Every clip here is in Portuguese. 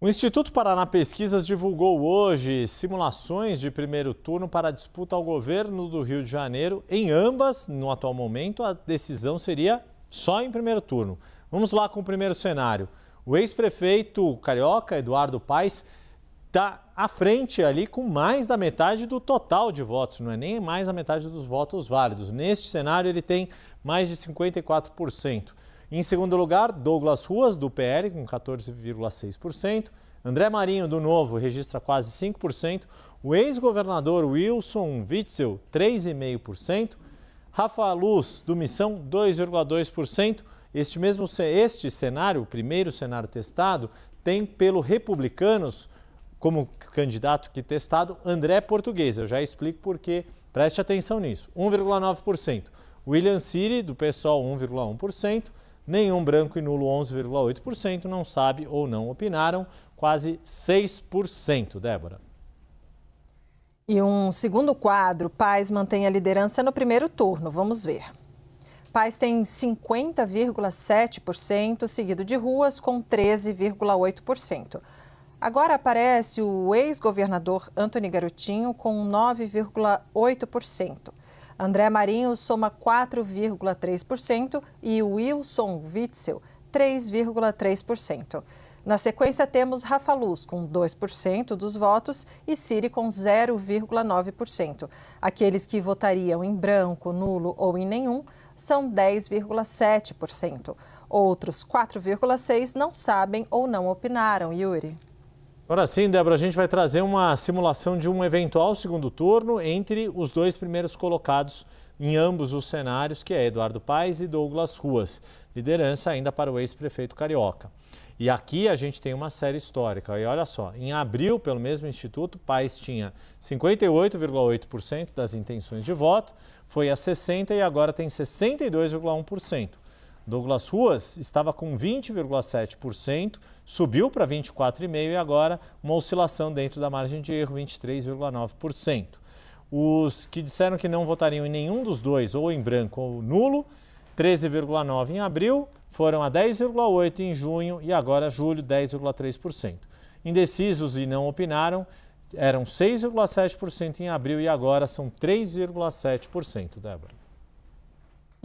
O Instituto Paraná Pesquisas divulgou hoje simulações de primeiro turno para a disputa ao governo do Rio de Janeiro. Em ambas, no atual momento, a decisão seria só em primeiro turno. Vamos lá com o primeiro cenário. O ex-prefeito carioca, Eduardo Paes, está à frente ali com mais da metade do total de votos, não é nem mais a metade dos votos válidos. Neste cenário, ele tem mais de 54%. Em segundo lugar, Douglas Ruas, do PL, com 14,6%. André Marinho, do Novo, registra quase 5%. O ex-governador Wilson Witzel, 3,5%. Rafa Luz, do Missão, 2,2%. Este cenário, o primeiro cenário testado, tem pelo Republicanos, como candidato que testado, André Português. Eu já explico por quê. Preste atenção nisso. 1,9%. William Siri, do PSOL, 1,1%. Nenhum branco e nulo, 11,8%, não sabe ou não opinaram, quase 6%, Débora. E um segundo quadro, Paes mantém a liderança no primeiro turno, vamos ver. Paes tem 50,7%, seguido de Ruas com 13,8%. Agora aparece o ex-governador Antony Garotinho com 9,8%. André Marinho soma 4,3% e Wilson Witzel, 3,3%. Na sequência, temos Rafa Luz, com 2% dos votos, e Siri, com 0,9%. Aqueles que votariam em branco, nulo ou em nenhum são 10,7%. Outros 4,6% não sabem ou não opinaram, Yuri. Agora sim, Débora, a gente vai trazer uma simulação de um eventual segundo turno entre os dois primeiros colocados em ambos os cenários, que é Eduardo Paes e Douglas Ruas. Liderança ainda para o ex-prefeito carioca. E aqui a gente tem uma série histórica. E olha só, em abril, pelo mesmo instituto, Paes tinha 58,8% das intenções de voto, foi a 60% e agora tem 62,1%. Douglas Ruas estava com 20,7%, subiu para 24,5% e agora uma oscilação dentro da margem de erro, 23,9%. Os que disseram que não votariam em nenhum dos dois, ou em branco ou nulo, 13,9% em abril, foram a 10,8% em junho e agora julho, 10,3%. Indecisos e não opinaram eram 6,7% em abril e agora são 3,7%, Débora.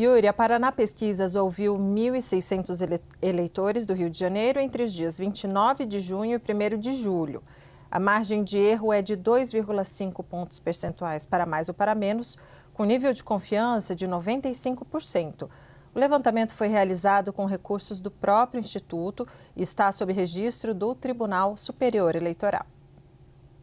Yuri, a Paraná Pesquisas ouviu 1.600 eleitores do Rio de Janeiro entre os dias 29 de junho e 1º de julho. A margem de erro é de 2,5 pontos percentuais para mais ou para menos, com nível de confiança de 95%. O levantamento foi realizado com recursos do próprio Instituto e está sob registro do Tribunal Superior Eleitoral.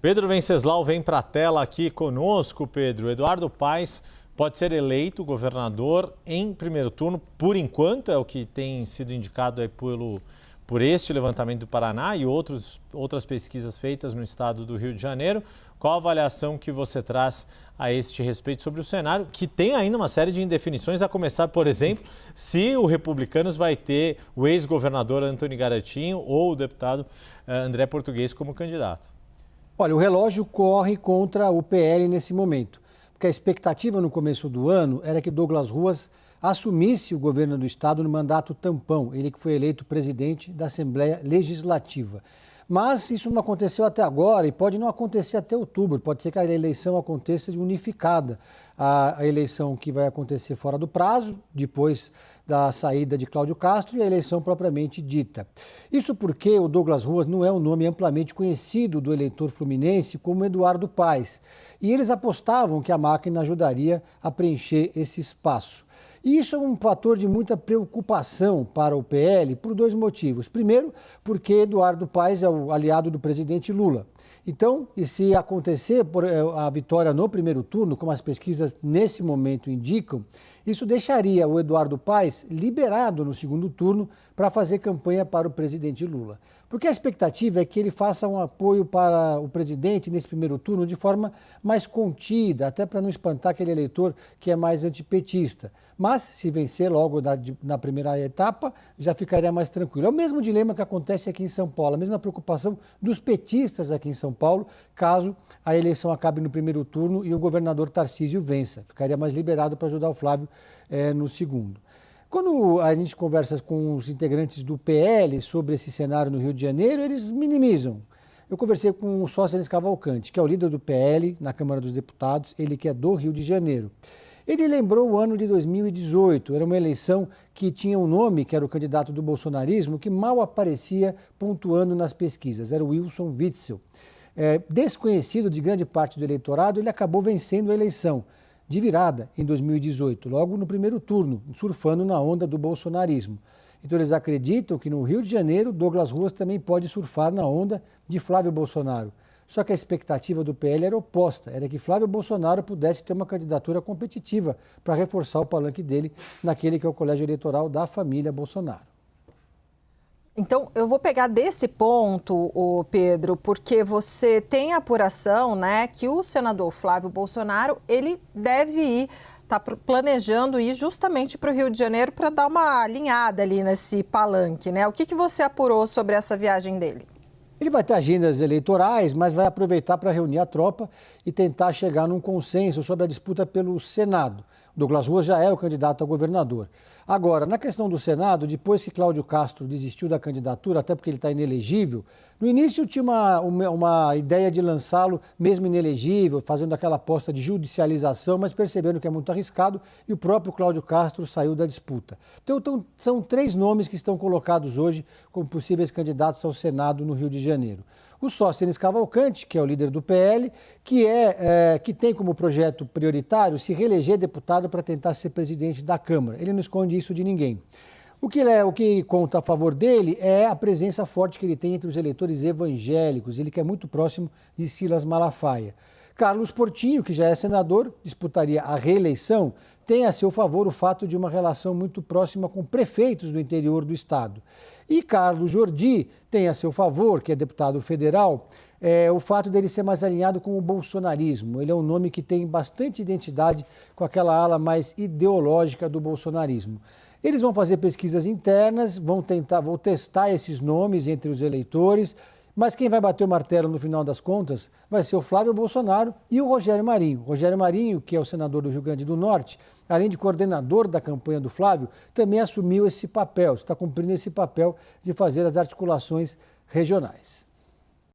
Pedro Venceslau vem para a tela aqui conosco, Pedro. Eduardo Paes pode ser eleito governador em primeiro turno, por enquanto, é o que tem sido indicado aí por este levantamento do Paraná e outras pesquisas feitas no estado do Rio de Janeiro. Qual a avaliação que você traz a este respeito sobre o cenário, que tem ainda uma série de indefinições, a começar, por exemplo, se o Republicanos vai ter o ex-governador Antony Garotinho ou o deputado André Português como candidato? Olha, o relógio corre contra o PL nesse momento, porque a expectativa no começo do ano era que Douglas Ruas assumisse o governo do estado no mandato tampão, ele que foi eleito presidente da Assembleia Legislativa. Mas isso não aconteceu até agora e pode não acontecer até outubro, pode ser que a eleição aconteça unificada, a eleição que vai acontecer fora do prazo, depois da saída de Cláudio Castro e a eleição propriamente dita. Isso porque o Douglas Ruas não é um nome amplamente conhecido do eleitor fluminense como Eduardo Paes. E eles apostavam que a máquina ajudaria a preencher esse espaço. E isso é um fator de muita preocupação para o PL por dois motivos. Primeiro, porque Eduardo Paes é o aliado do presidente Lula. Então, e se acontecer a vitória no primeiro turno, como as pesquisas nesse momento indicam, isso deixaria o Eduardo Paes liberado no segundo turno para fazer campanha para o presidente Lula. Porque a expectativa é que ele faça um apoio para o presidente nesse primeiro turno de forma mais contida, até para não espantar aquele eleitor que é mais antipetista. Mas, se vencer logo na primeira etapa, já ficaria mais tranquilo. É o mesmo dilema que acontece aqui em São Paulo, a mesma preocupação dos petistas aqui em São Paulo, caso a eleição acabe no primeiro turno e o governador Tarcísio vença. Ficaria mais liberado para ajudar o Flávio no segundo. Quando a gente conversa com os integrantes do PL sobre esse cenário no Rio de Janeiro, eles minimizam. Eu conversei com o Sóstenes Cavalcante, que é o líder do PL na Câmara dos Deputados, ele que é do Rio de Janeiro. Ele lembrou o ano de 2018, era uma eleição que tinha um nome, que era o candidato do bolsonarismo, que mal aparecia pontuando nas pesquisas, era o Wilson Witzel. Desconhecido de grande parte do eleitorado, ele acabou vencendo a eleição de virada em 2018, logo no primeiro turno, surfando na onda do bolsonarismo. Então eles acreditam que no Rio de Janeiro, Douglas Ruas também pode surfar na onda de Flávio Bolsonaro. Só que a expectativa do PL era oposta, era que Flávio Bolsonaro pudesse ter uma candidatura competitiva para reforçar o palanque dele naquele que é o colégio eleitoral da família Bolsonaro. Então, eu vou pegar desse ponto, Pedro, porque você tem a apuração, né, que o senador Flávio Bolsonaro, ele deve ir, está planejando ir justamente para o Rio de Janeiro para dar uma alinhada ali nesse palanque, né? O que você apurou sobre essa viagem dele? Ele vai ter agendas eleitorais, mas vai aproveitar para reunir a tropa e tentar chegar num consenso sobre a disputa pelo Senado. Douglas Ruas já é o candidato a governador. Agora, na questão do Senado, depois que Cláudio Castro desistiu da candidatura, até porque ele está inelegível, no início tinha uma ideia de lançá-lo mesmo inelegível, fazendo aquela aposta de judicialização, mas percebendo que é muito arriscado e o próprio Cláudio Castro saiu da disputa. Então, são 3 nomes que estão colocados hoje como possíveis candidatos ao Senado no Rio de Janeiro. O Sóstenes Cavalcante, que é o líder do PL, que tem como projeto prioritário se reeleger deputado para tentar ser presidente da Câmara. Ele não esconde isso de ninguém. O que conta a favor dele é a presença forte que ele tem entre os eleitores evangélicos, ele que é muito próximo de Silas Malafaia. Carlos Portinho, que já é senador, disputaria a reeleição, tem a seu favor o fato de uma relação muito próxima com prefeitos do interior do estado. E Carlos Jordi tem a seu favor, que é deputado federal, o fato dele ser mais alinhado com o bolsonarismo. Ele é um nome que tem bastante identidade com aquela ala mais ideológica do bolsonarismo. Eles vão fazer pesquisas internas, vão testar esses nomes entre os eleitores, mas quem vai bater o martelo no final das contas vai ser o Flávio Bolsonaro e o Rogério Marinho. Rogério Marinho, que é o senador do Rio Grande do Norte, além de coordenador da campanha do Flávio, também assumiu esse papel, está cumprindo esse papel de fazer as articulações regionais.